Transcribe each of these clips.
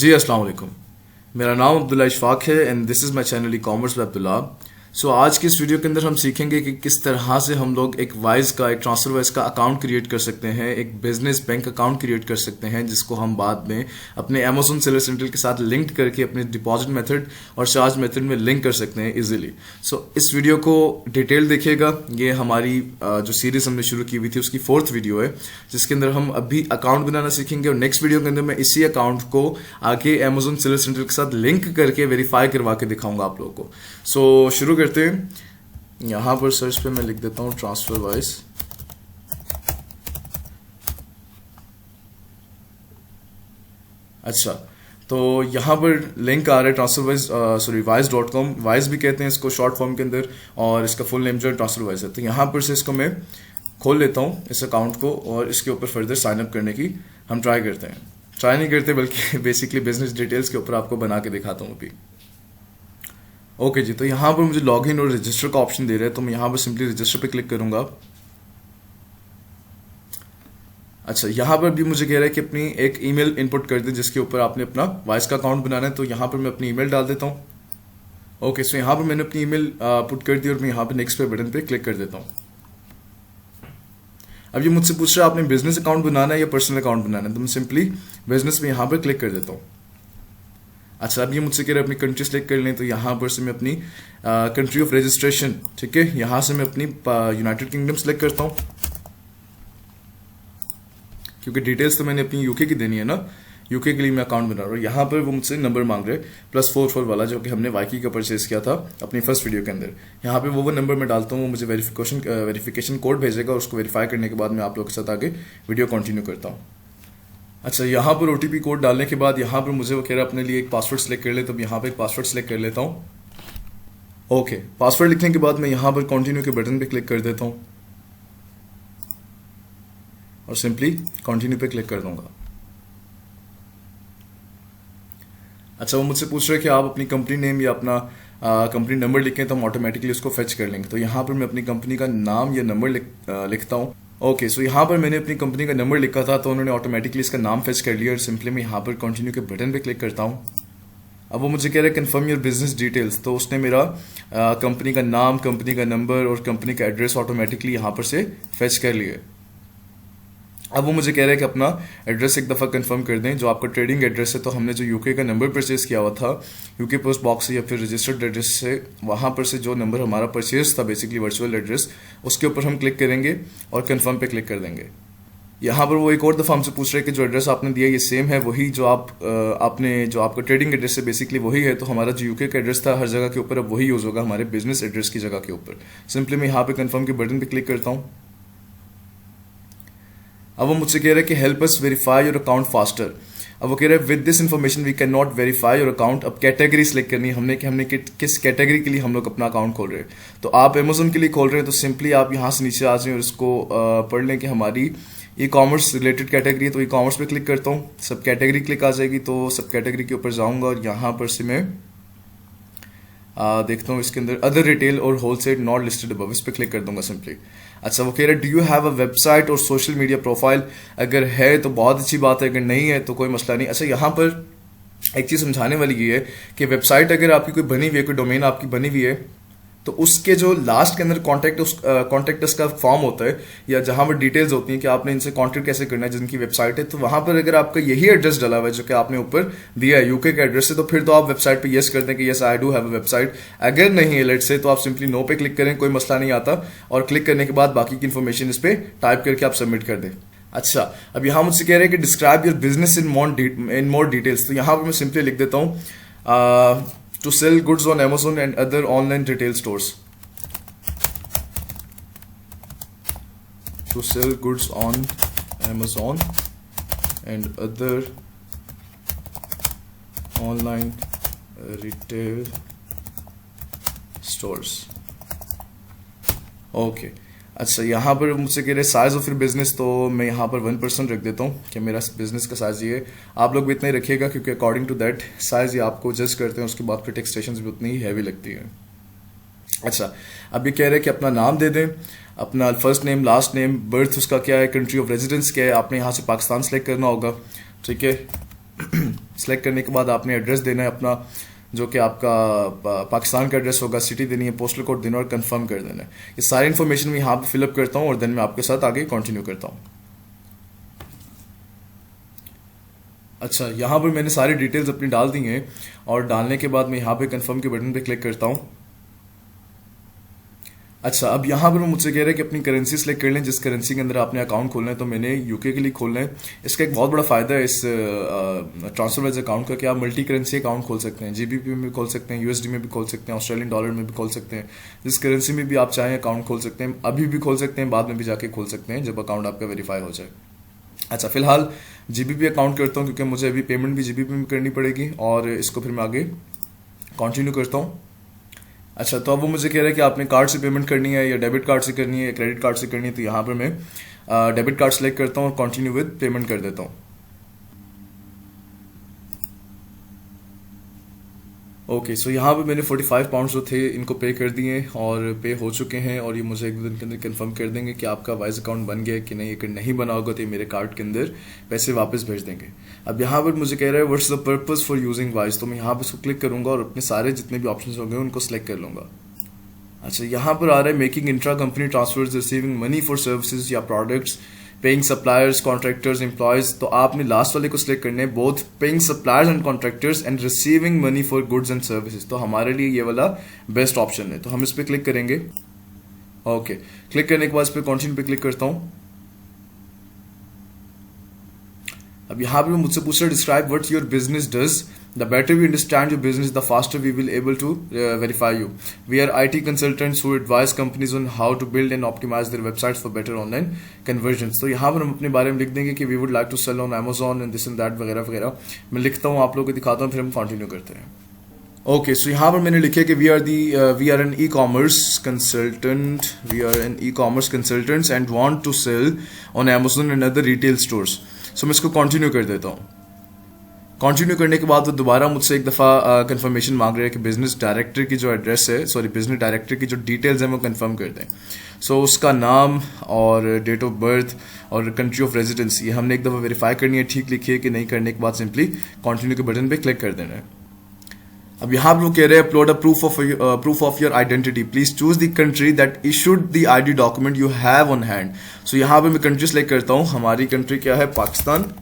जी अस्सलाम वालेकुम। मेरा नाम अब्दुल्ला इशफाक है and this is my channel e commerce by Abdullah. So आज की इस वीडियो के अंदर हम सीखेंगे कि किस तरह से हम लोग एक ट्रांसफर वाइज का अकाउंट क्रिएट कर सकते हैं, एक बिजनेस बैंक अकाउंट क्रिएट कर सकते हैं जिसको हम बाद में अपने अमेजोन सेलर सेंट्रल के साथ लिंक करके अपने डिपॉजिट मेथड और चार्ज मेथड में लिंक कर सकते हैं इजीली। सो इस वीडियो को डिटेल देखिएगा। ये हमारी जो सीरीज हमने शुरू की हुई थी उसकी 4th वीडियो है जिसके अंदर हम अभी अकाउंट बनाना सीखेंगे और नेक्स्ट वीडियो के अंदर मैं इसी अकाउंट को आगे अमेजोन सेलर सेंट्रल के साथ लिंक करके वेरीफाई करवा के दिखाऊंगा आप लोगों को। सो शुरू करते हैं। यहां पर सर्च पे मैं लिख देता हूं ट्रांसफर वाइज। अच्छा, तो यहां पर लिंक आ रहा है ट्रांसफर वाइज वाइज.com। वाइज भी कहते हैं इसको शॉर्ट फॉर्म के अंदर, और इसका फुल नेम जो है ट्रांसफर वाइज है। तो यहां पर से इसको मैं खोल लेता हूं इस अकाउंट को और इसके ऊपर फर्दर साइन अप करने की हम ट्राई करते हैं। ट्राई नहीं करते बल्कि बेसिकली बिजनेस डिटेल्स के ऊपर आपको बना के दिखाता हूं अभी। ओके जी, तो यहाँ पर मुझे लॉगिन और रजिस्टर का ऑप्शन दे रहा है, तो मैं यहाँ पर सिंपली रजिस्टर पे क्लिक करूंगा। अच्छा, यहाँ पर भी मुझे कह रहा है कि अपनी एक ईमेल इनपुट कर दें जिसके ऊपर आपने अपना वाइस का अकाउंट बनाना है। तो यहाँ पर मैं अपनी ईमेल डाल देता हूँ। ओके, सो यहाँ पर मैंने अपनी ईमेल पुट कर दी और मैं यहाँ पर नेक्स्ट पे बटन पे क्लिक कर देता हूँ। अब ये मुझसे पूछ रहा है आपने बिजनेस अकाउंट बनाना है या पर्सनल अकाउंट बनाना है, तो मैं सिंपली बिजनेस में यहाँ पर क्लिक कर देता हूँ। अच्छा, अब ये मुझसे कह रहे हैं अपनी कंट्री सेलेक्ट कर लें, तो यहाँ पर से मैं अपनी कंट्री ऑफ रजिस्ट्रेशन, ठीक है, यहाँ से मैं अपनी यूनाइटेड किंगडम सेलेक्ट करता हूँ क्योंकि डिटेल्स तो मैंने अपनी यूके की देनी है ना। यूके के लिए मैं अकाउंट बना रहा हूँ। यहाँ पर वो मुझसे नंबर मांग रहे +44 वाला जो कि हमने वाइकी का परचेज किया था अपनी फर्स्ट वीडियो के अंदर। यहाँ पे वो नंबर मैं डालता हूँ, वो मुझे वेरिफिकेशन कोड भेजेगा और उसको वेरीफाई करने के बाद मैं आप लोगों के साथ आगे वीडियो कंटिन्यू करता हूँ। अच्छा, यहाँ पर OTP कोड डालने के बाद यहाँ पर मुझे वो कह रहा है अपने लिए एक पासवर्ड सेलेक्ट कर ले, तो यहाँ पर एक पासवर्ड सेलेक्ट कर लेता हूँ। ओके, पासवर्ड लिखने के बाद मैं यहाँ पर कंटिन्यू के बटन पे क्लिक कर देता हूँ और सिंपली कंटिन्यू पे क्लिक कर दूंगा। अच्छा, वो मुझसे पूछ रहे हैं कि आप अपनी कंपनी नेम या अपना कंपनी नंबर लिखें, तो हम ऑटोमेटिकली उसको फेच कर लेंगे। तो यहाँ पर मैं अपनी कंपनी का नाम या नंबर लिखता हूँ। ओके, सो यहाँ पर मैंने अपनी कंपनी का नंबर लिखा था तो उन्होंने ऑटोमेटिकली इसका नाम फेच कर लिया और सिंपली मैं यहाँ पर कंटिन्यू के बटन पे क्लिक करता हूँ। अब वो मुझे कह रहा है कन्फर्म योर बिजनेस डिटेल्स, तो उसने मेरा कंपनी का नाम, कंपनी का नंबर और कंपनी का एड्रेस ऑटोमेटिकली यहाँ पर से फेच कर लिया। अब वो मुझे कह रहा है कि अपना एड्रेस एक दफ़ा कंफर्म कर दें जो आपका ट्रेडिंग एड्रेस है। तो हमने जो यूके का नंबर परचेज किया हुआ था यूके पोस्ट बॉक्स से या फिर रजिस्टर्ड एड्रेस से, वहाँ पर से जो नंबर हमारा परचेज था बेसिकली वर्चुअल एड्रेस, उसके ऊपर हम क्लिक करेंगे और कंफर्म पे क्लिक कर देंगे। यहाँ पर वो एक और दफ़ा हमसे पूछ रहे हैं कि जो एड्रेस आपने दिया ये सेम है वही जो आपका ट्रेडिंग एड्रेस है बेसिकली वही है। तो हमारा जो यूके का एड्रेस था हर जगह के ऊपर अब वही यूज़ होगा हमारे बिजनेस एड्रेस की जगह के ऊपर। सिंपली मैं यहाँ पे कंफर्म के बटन पे क्लिक करता हूँ। अब वो मुझसे कह रहा है कि help us verify your account faster. अब वो कह रहा है with this information we can not verify your account. अब कैटेगरी सेलेक्ट करनी है हमने कि हमने किस कैटेगरी के लिए हम लोग अपना अकाउंट खोल रहे हैं। तो आप अमेजोन के लिए खोल रहे हैं तो सिंपली आप यहाँ से नीचे आ जाएं और इसको पढ़ लें कि हमारी ई कॉमर्स रिलेटेड कैटेगरी है। तो ई कॉमर्स पे क्लिक करता हूँ, सब कैटेगरी क्लिक आ जाएगी। तो सब कैटेगरी के ऊपर जाऊँगा और यहाँ पर से मैं देखता हूँ इसके अंदर अदर रिटेल और होलसेल नॉट लिस्टेड अबव, इस पर क्लिक कर दूंगा सिंपली। अच्छा, वो कह रहा है do you have a website और सोशल मीडिया प्रोफाइल। अगर है तो बहुत अच्छी बात है, अगर नहीं है तो कोई मसला नहीं। अच्छा, यहाँ पर एक चीज़ समझाने वाली ये है कि वेबसाइट अगर आपकी कोई बनी हुई है, कोई डोमेन आपकी बनी हुई है, तो उसके जो लास्ट के अंदर कॉन्टैक्ट का फॉर्म होता है या जहां पर डिटेल्स होती हैं कि आपने इनसे कॉन्टैक्ट कैसे करना है जिनकी वेबसाइट है, तो वहां पर अगर आपका यही एड्रेस डाला हुआ है जो कि आपने ऊपर दिया है यूके का एड्रेस है, तो फिर तो आप वेबसाइट पे यस कर दें कि yes I do have a website. अगर नहीं है लेट से, तो आप सिंपली नो पे क्लिक करें, कोई मसला नहीं आता, और क्लिक करने के बाद बाकी की इन्फॉर्मेशन इस पर टाइप करके आप सबमिट कर दें। अच्छा, अब यहाँ मुझसे कह रहे हैं कि describe your business in more details. तो यहाँ पर मैं सिंपली लिख देता हूँ to sell goods on Amazon and other online retail stores. To sell goods on Amazon and other online retail stores. Okay, अच्छा, यहाँ पर मुझसे कह रहे साइज ऑफ योर बिजनेस, तो मैं यहाँ पर 1% रख देता हूँ कि मेरा बिजनेस का साइज ये है। आप लोग भी इतना ही रखिएगा क्योंकि अकॉर्डिंग टू दैट साइज ये आपको जज करते हैं, उसके बाद फिर टेक्सटेशंस भी उतनी ही हैवी लगती है। अच्छा, अब ये कह रहे हैं कि अपना नाम दे दें, अपना first name, last name, birth उसका क्या है, कंट्री ऑफ रेजिडेंस क्या है। आपने यहाँ से पाकिस्तान सेलेक्ट करना होगा, ठीक है। सेलेक्ट करने के बाद आपने एड्रेस देना है अपना, जो कि आपका पाकिस्तान का एड्रेस होगा, सिटी देनी है, पोस्टल कोड देना और कंफर्म कर देना है। ये सारी इन्फॉर्मेशन मैं यहाँ पे फिलअप करता हूँ और देन मैं आपके साथ आगे कंटिन्यू करता हूँ। अच्छा, यहाँ पर मैंने सारी डिटेल्स अपनी डाल दी हैं और डालने के बाद मैं यहाँ पे कंफर्म के बटन पे क्लिक करता हूँ। अच्छा, अब यहाँ पर वो मुझसे कह रहे हैं कि अपनी करेंसी सेलेक्ट कर लें जिस करेंसी के अंदर आपने अकाउंट खोलना है। तो मैंने यूके के लिए खोलना है। इसका एक बहुत बड़ा फायदा है इस ट्रांसफरवाइज अकाउंट का कि आप मल्टी करेंसी अकाउंट खोल सकते हैं। जीबीपी में भी खोल सकते हैं, यूएसडी में भी खोल सकते हैं, ऑस्ट्रेलियन डॉलर में भी खोल सकते हैं। जिस करेंसी में भी आप चाहें अकाउंट खोल सकते हैं, अभी भी खोल सकते हैं, बाद में भी जाके खोल सकते हैं जब अकाउंट आपका वेरीफाई हो जाए। अच्छा, फिलहाल जीबीपी अकाउंट करता हूँ क्योंकि मुझे अभी पेमेंट भी जीबीपी में करनी पड़ेगी और इसको फिर मैं आगे कंटिन्यू करता हूँ। अच्छा, तो अब वो मुझे कह रहा है कि आपने कार्ड से पेमेंट करनी है या डेबिट कार्ड से करनी है या क्रेडिट कार्ड से करनी है। तो यहाँ पर मैं डेबिट कार्ड सेलेक्ट करता हूँ और कंटिन्यू विद पेमेंट कर देता हूँ। ओके, सो यहाँ पे मैंने 45 पाउंड्स जो थे इनको पे कर दिए और पे हो चुके हैं और ये मुझे एक दो दिन के अंदर कंफर्म कर देंगे कि आपका वाइज अकाउंट बन गया है कि नहीं। अगर नहीं बना होगा तो ये मेरे कार्ड के अंदर पैसे वापस भेज देंगे। अब यहाँ पर मुझे कह रहा है what's the purpose for using wise. तो मैं यहाँ पर उसको क्लिक करूंगा और अपने सारे जितने भी ऑप्शन होंगे उनको सिलेक्ट कर लूंगा। अच्छा, यहाँ पर आ रहा है making intra company transfers, receiving money for services या products, paying suppliers, contractors, employees. तो आपने लास्ट वाले को सिलेक्ट करने हैं, both paying suppliers and contractors and receiving money for goods and services. तो हमारे लिए ये वाला बेस्ट ऑप्शन है, तो हम इस पर क्लिक करेंगे। ओके, क्लिक करने के बाद इस पर कंटिन्यू पे क्लिक करता हूँ। अब यहाँ पे मुझसे पूछ रहा है describe what your business does, the better we understand your business the faster we will able to verify you. We are IT consultants who advise companies on how to build and optimize their websites for better online conversion. तो यहाँ पर हम अपने बारे में लिख देंगे कि we would like to sell on Amazon and this and that वगैरह वगैरह। मैं लिखता हूँ, आप लोगों को दिखाता हूँ, फिर हम कंटिन्यू करते हैं। ओके, सो यहाँ पर मैंने लिखा कि we are an e commerce consultants and want to sell on Amazon and other retail stores. So मैं इसको कंटिन्यू कर देता हूँ। कंटिन्यू करने के बाद तो दोबारा मुझसे एक दफ़ा कंफर्मेशन मांग रहे हैं कि बिजनेस डायरेक्टर की जो एड्रेस है, बिजनेस डायरेक्टर की जो डिटेल्स हैं वो कंफर्म कर दें। सो उसका नाम और डेट ऑफ बर्थ और कंट्री ऑफ रेजिडेंस ये हमने एक दफ़ा वेरीफाई करनी है, ठीक लिखी है कि नहीं। करने के बाद सिंपली कंटिन्यू के बटन पे क्लिक कर देना है। अब यहाँ पर वो कह रहे हैं upload a proof of your identity, please choose the country that issued the ID document you have on hand. So यहाँ पे मैं कंट्री सेलेक्ट करता हूँ। हमारी कंट्री क्या है? पाकिस्तान।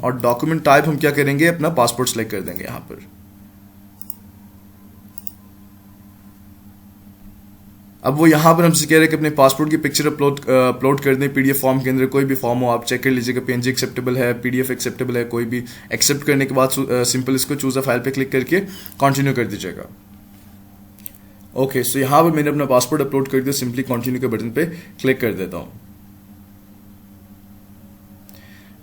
और डॉक्यूमेंट टाइप हम क्या करेंगे? अपना पासपोर्ट सेलेक्ट कर देंगे यहाँ पर। अब वो यहाँ पर हमसे कह रहे हैं कि अपने पासपोर्ट की पिक्चर अपलोड कर दें PDF फॉर्म के अंदर। कोई भी फॉर्म हो आप चेक कर लीजिएगा, PNG एक्सेप्टेबल है, PDF एक्सेप्टेबल है, कोई भी। एक्सेप्ट करने के बाद सिंपल इसको चूज अ फाइल पे क्लिक करके कंटिन्यू कर दीजिएगा। ओके, सो यहाँ पर मैंने अपना पासपोर्ट अपलोड कर दिया, सिंपली कंटिन्यू के बटन पे क्लिक कर देता हूँ।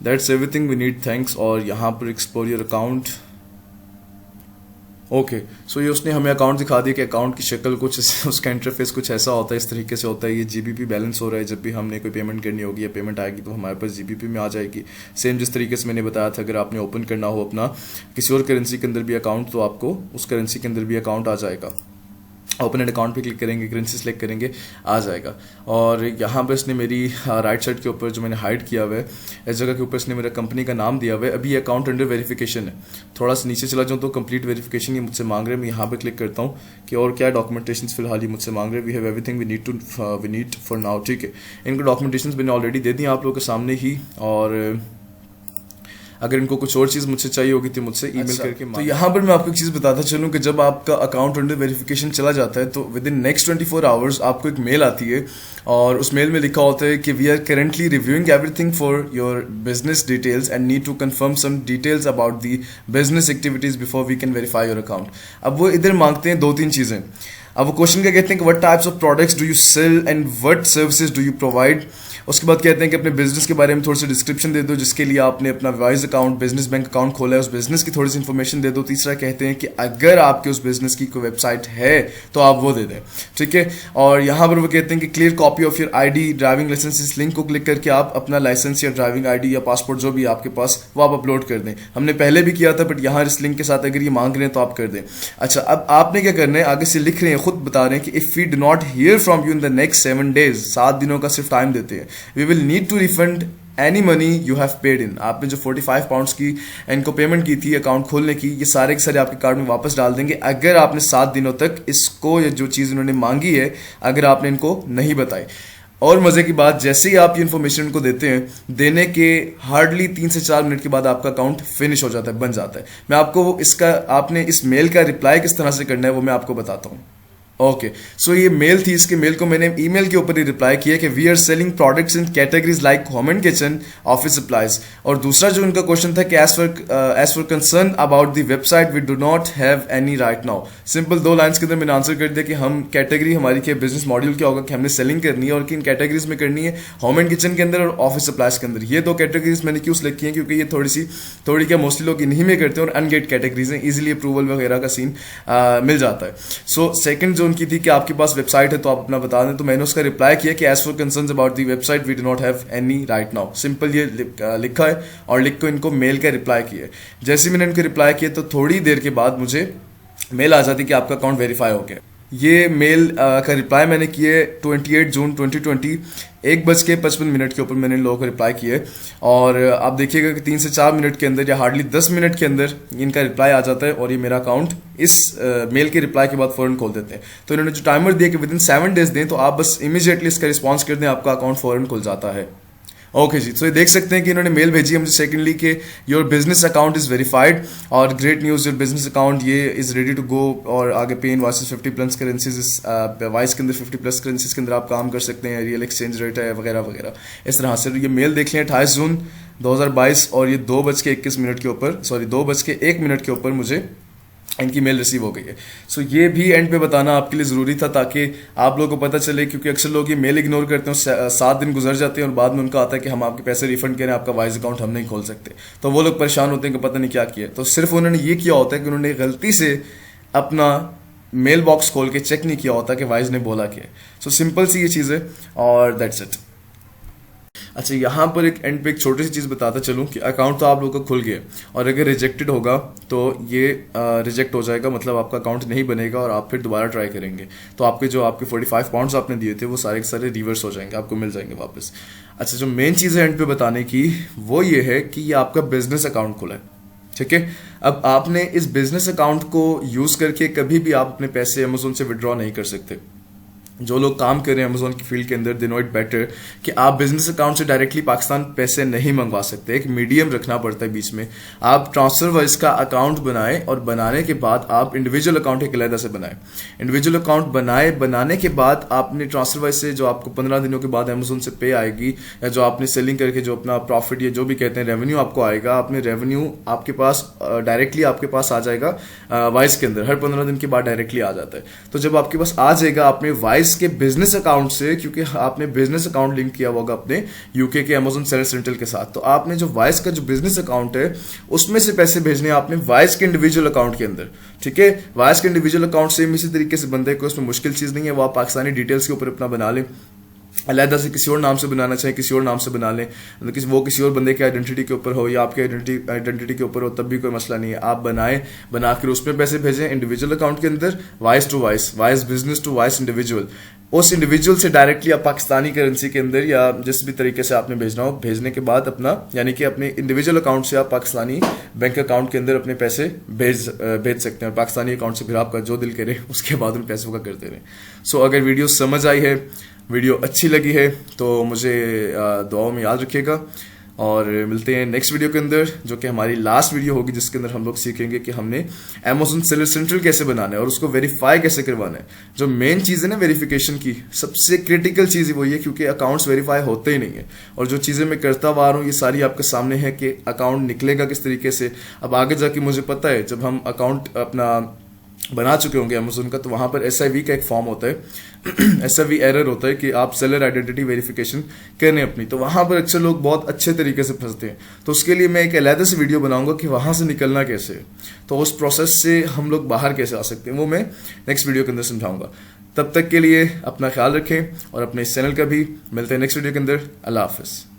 That's everything we need, thanks. और यहाँ पर explore your account. Okay, so ये उसने हमें अकाउंट दिखा दिया कि अकाउंट की शक्ल कुछ उसका इंटरफेस कुछ ऐसा होता है, इस तरीके से होता है। ये GBP बैलेंस हो रहा है, जब भी हमने कोई पेमेंट करनी होगी या पेमेंट आएगी तो हमारे पास GBP में आ जाएगी। सेम जिस तरीके से मैंने बताया था, अगर आपने ओपन करना हो अपना किसी और करेंसी के अंदर भी अकाउंट, तो आपको उस करेंसी के अंदर भी अकाउंट आ जाएगा। ओपन एंड अकाउंट पे क्लिक करेंगे, करेंसी सेलेक्ट करेंगे, आ जाएगा। और यहाँ पर इसने मेरी राइट साइड के ऊपर जो मैंने हाइड किया हुआ है, इस जगह के ऊपर इसने मेरा कंपनी का नाम दिया हुआ है। अभी अकाउंट अंडर वेरिफिकेशन है। थोड़ा सा नीचे चला जाऊँ तो कंप्लीट वेरिफिकेशन ये मुझसे मांग रहे हैं। मैं यहाँ पे क्लिक करता हूँ कि और क्या डॉक्यूमेंटेशन फिलहाल ये मुझसे मांग रहे हैं। We have everything we need for now. ठीक है, इनको डॉक्यूमेंटेशन मैंने ऑलरेडी दे दी आप लोगों के सामने ही। और अगर इनको कुछ और चीज़ मुझसे चाहिए होगी तो मुझसे ईमेल करके तो यहाँ पर मैं आपको एक चीज़ बताता चलूँ कि जब आपका अकाउंट अंडर वेरिफिकेशन चला जाता है तो विद इन नेक्स्ट 24 आवर्स आपको एक मेल आती है और उस मेल में लिखा होता है कि we are currently reviewing everything for your business details and need to confirm some details about the business activities before we can verify your account. अब वो इधर मांगते हैं 2-3 चीज़ें। अब वो क्वेश्चन क्या कहते हैं कि what types of products do you sell and what services do you provide. उसके बाद कहते हैं कि अपने बिजनेस के बारे में थोड़ी सी डिस्क्रिप्शन दे दो, जिसके लिए आपने अपना wise account business bank account खोला है, उस बिजनेस की थोड़ी सी इन्फॉर्मेशन दे दो। तीसरा कहते हैं कि अगर आपके उस बिजनेस की कोई वेबसाइट है तो आप वो दे दें। ठीक है, और यहाँ पर वो कहते हैं कि clear copy of your ID driving licence, इस लिंक को क्लिक करके आप अपना लाइसेंस या ड्राइविंग ID या पासपोर्ट जो भी आपके पास वो आप अपलोड कर दें। हमने पहले भी किया था बट यहाँ इस लिंक के साथ अगर ये मांग रहे हैं तो आप कर दें। अच्छा, अब आपने क्या करना है, आगे से लिख रहे हैं, खुद बता रहे हैं कि if we do not hear from you in the next 7 days, 7 दिनों का सिर्फ टाइम देते हैं, we will need to refund any money you have paid in. आपने जो 45 पाउंड्स की इनको पेमेंट की थी अकाउंट खोलने की, ये सारे के सारे आपके कार्ड में वापस डाल देंगे अगर आपने 7 दिनों तक इसको, ये जो चीज़ इन्होंने मांगी है, अगर आपने इनको नहीं बताई। और मजे की बात, जैसे ही आप ये इन्फॉर्मेशन को देते हैं, देने के हार्डली 3 से 4 मिनट के बाद आपका अकाउंट फिनिश हो जाता है, बन जाता है। मैं आपको इसका, आपने इस मेल का रिप्लाई किस तरह से करना है वो मैं आपको बताता हूँ। ओके, सो ये मेल थी, इसके मेल को मैंने ईमेल के ऊपर ही रिप्लाई किया कि we are selling products in categories like home and kitchen, office supplies. और दूसरा जो उनका क्वेश्चन था कि as far concern about the website we do not have any right now. Simple 2 lines के अंदर मैंने आंसर कर दिया कि हम कैटेगरी, हमारी क्या बिजनेस मॉड्यूल क्या होगा कि हमने सेलिंग करनी है और किन कैटेगरीज में करनी है, होम एंड किचन के अंदर और ऑफिस सप्लाईज के अंदर। ये 2 कैटेगरीज मैंने क्यों सिलेक्ट की है, क्योंकि ये थोड़ी क्या मोस्टली लोग इन्हीं में करते हैं और अनगेट कैटेगरीज हैं, इजिली अप्रूवल वगैरह का सीन मिल जाता है। सो सेकंड जो उनकी थी कि आपके पास वेबसाइट है तो आप अपना बता दें, तो मैंने उसका रिप्लाई किया कि as for concerns about the website we do not have any right now. Simple ये लिखा है और लिख को इनको मेल का रिप्लाई किया। जैसे मैंने इनको रिप्लाई किया तो थोड़ी देर के बाद मुझे मेल आ जाती कि आपका अकाउंट वेरीफाई हो गया। ये मेल का रिप्लाई मैंने किए 28 जून 2020 1:55 के ऊपर मैंने इन लोगों को रिप्लाई किए। और आप देखिएगा कि 3 से 4 मिनट के अंदर या हार्डली 10 मिनट के अंदर इनका रिप्लाई आ जाता है और ये मेरा अकाउंट इस मेल के रिप्लाई के बाद फौरन खोल देते हैं। तो इन्होंने जो टाइमर दिया कि विदिन 7 डेज दें, तो आप बस इमीडिएटली इसका रिस्पॉन्स कर दें, आपका अकाउंट फौरन खुल जाता है। ओके जी, तो ये देख सकते हैं कि इन्होंने मेल भेजी है मुझे सेकेंडली कि your business account is verified और great news, your business account ये इज रेडी टू गो। और आगे पे इनवॉइसेस 50+ करेंसीज, इस वाइस के अंदर 50+ करेंसीज के अंदर आप काम कर सकते हैं, रियल एक्सचेंज रेट है वगैरह वगैरह। इस तरह से ये मेल देख लें 28 जून 2022 और ये 2:21 के ऊपर, सॉरी 2:01 के ऊपर मुझे इनकी मेल रिसीव हो गई है। सो ये भी एंड पे बताना आपके लिए ज़रूरी था ताकि आप लोगों को पता चले, क्योंकि अक्सर लोग ये मेल इग्नोर करते हैं, 7 दिन गुजर जाते हैं और बाद में उनका आता है कि हम आपके पैसे रिफंड करें, आपका वाइज अकाउंट हम नहीं खोल सकते। तो वो लोग परेशान होते हैं कि पता नहीं क्या किया। तो सिर्फ उन्होंने ये किया होता है कि उन्होंने गलती से अपना मेल बॉक्स खोल के चेक नहीं किया होता कि वाइज ने बोला क्या। सो सिंपल सी ये चीज़ है और दैट्स इट। अच्छा, यहाँ पर एक एंड पे एक छोटी सी चीज़ बताता चलूँ कि अकाउंट तो आप लोगों का खुल गया और अगर रिजेक्टेड होगा तो ये रिजेक्ट हो जाएगा, मतलब आपका अकाउंट नहीं बनेगा और आप फिर दोबारा ट्राई करेंगे तो आपके 45 पाउंड्स आपने दिए थे वो सारे के सारे रिवर्स हो जाएंगे, आपको मिल जाएंगे वापस। अच्छा, जो मेन चीज़ है एंड पे बताने की वो ये है कि ये आपका बिजनेस अकाउंट खुला है, ठीक है। अब आपने इस बिजनेस अकाउंट को यूज़ करके कभी भी आप अपने पैसे अमेजोन से विड्रॉ नहीं कर सकते। जो लोग काम कर रहे हैं अमेजोन की फील्ड के अंदर, दे नो इट बेटर कि आप बिजनेस अकाउंट से डायरेक्टली पाकिस्तान पैसे नहीं मंगवा सकते, एक मीडियम रखना पड़ता है बीच में। आप ट्रांसफर वाइज का अकाउंट बनाएं और बनाने के बाद आप इंडिविजुअल अकाउंट एक अलग से बनाएं। इंडिविजुअल अकाउंट बनाने के बाद आपने ट्रांसफर वाइज से जो आपको 15 दिनों के बाद अमेजोन से पे आएगी या जो आपने सेलिंग करके जो अपना प्रॉफिट या जो भी कहते हैं रेवेन्यू आपको आएगा, आपने रेवेन्यू आपके पास डायरेक्टली आपके पास आ जाएगा वाइज के अंदर, हर 15 दिन के बाद डायरेक्टली आ जाता है। तो जब आपके पास आ जाएगा आपने वाइज के बिजनेस अकाउंट से, क्योंकि आपने बिजनेस अकाउंट लिंक किया होगा अपने यूके के अमेजोन सेलर्स सेंट्रल के साथ, तो आपने जो वाइस का जो बिजनेस अकाउंट है उसमें से पैसे भेजने आपने वाइस के इंडिविजुअल अकाउंट के अंदर, ठीक है। वाइस के इंडिविजुअल अकाउंट सेम इसी तरीके से बनता है, कोई उसमें मुश्किल चीज नहीं है, वो आप पाकिस्तानी डिटेल्स के ऊपर अपना बना लें, अलहदा से किसी और नाम से बनाना चाहे किसी और नाम से बना लें, मतलब वो किसी और बंदे के आइडेंटिटी के ऊपर हो या आपके आइडेंटिटी के ऊपर हो तब भी कोई मसला नहीं है। आप बना कर उसमें पैसे भेजें इंडिविजुअल अकाउंट के अंदर, वाइस टू वाइस, वाइस बिजनेस टू वाइस इंडिविजुअल। उस इंडिविजुअल से डायरेक्टली आप पाकिस्तानी करेंसी के अंदर या जिस भी तरीके से आपने भेजना हो, भेजने के बाद अपना यानी कि अपने इंडिविजुअल अकाउंट से आप पाकिस्तानी बैंक अकाउंट के अंदर अपने पैसे भेज सकते हैं। पाकिस्तानी अकाउंट से फिर आपका जो दिल करे उसके बाद उन पैसों का करते रहें। सो अगर वीडियो समझ आई है, वीडियो अच्छी लगी है तो मुझे दुआओं में याद रखिएगा और मिलते हैं नेक्स्ट वीडियो के अंदर, जो कि हमारी लास्ट वीडियो होगी, जिसके अंदर हम लोग सीखेंगे कि हमने अमेजोन सेलर सेंट्रल कैसे बनाना है और उसको वेरीफाई कैसे करवाना है। जो मेन चीज़ है ना वेरिफिकेशन की, सबसे क्रिटिकल चीज़ वो ये, क्योंकि अकाउंट्स वेरीफाई होते ही नहीं है और जो चीज़ें मैं करता हुआ आ रहा हूँ ये सारी आपके सामने है कि अकाउंट निकलेगा किस तरीके से। अब आगे जाके मुझे पता है जब हम अकाउंट अपना बना चुके होंगे अमेजोन का, तो वहां पर SIV का एक फॉर्म होता है SIV एरर होता है कि आप सेलर आइडेंटिटी वेरिफिकेशन करने अपनी, तो वहां पर अक्सर लोग बहुत अच्छे तरीके से फंसते हैं। तो उसके लिए मैं एक अलग से वीडियो बनाऊंगा कि वहां से निकलना कैसे है, तो उस प्रोसेस से हम लोग बाहर कैसे आ सकते हैं, वो मैं नेक्स्ट वीडियो के अंदर समझाऊंगा। तब तक के लिए अपना ख्याल रखें और अपने इस चैनल का भी। मिलते हैं नेक्स्ट वीडियो के अंदर। अल्लाह हाफिज़।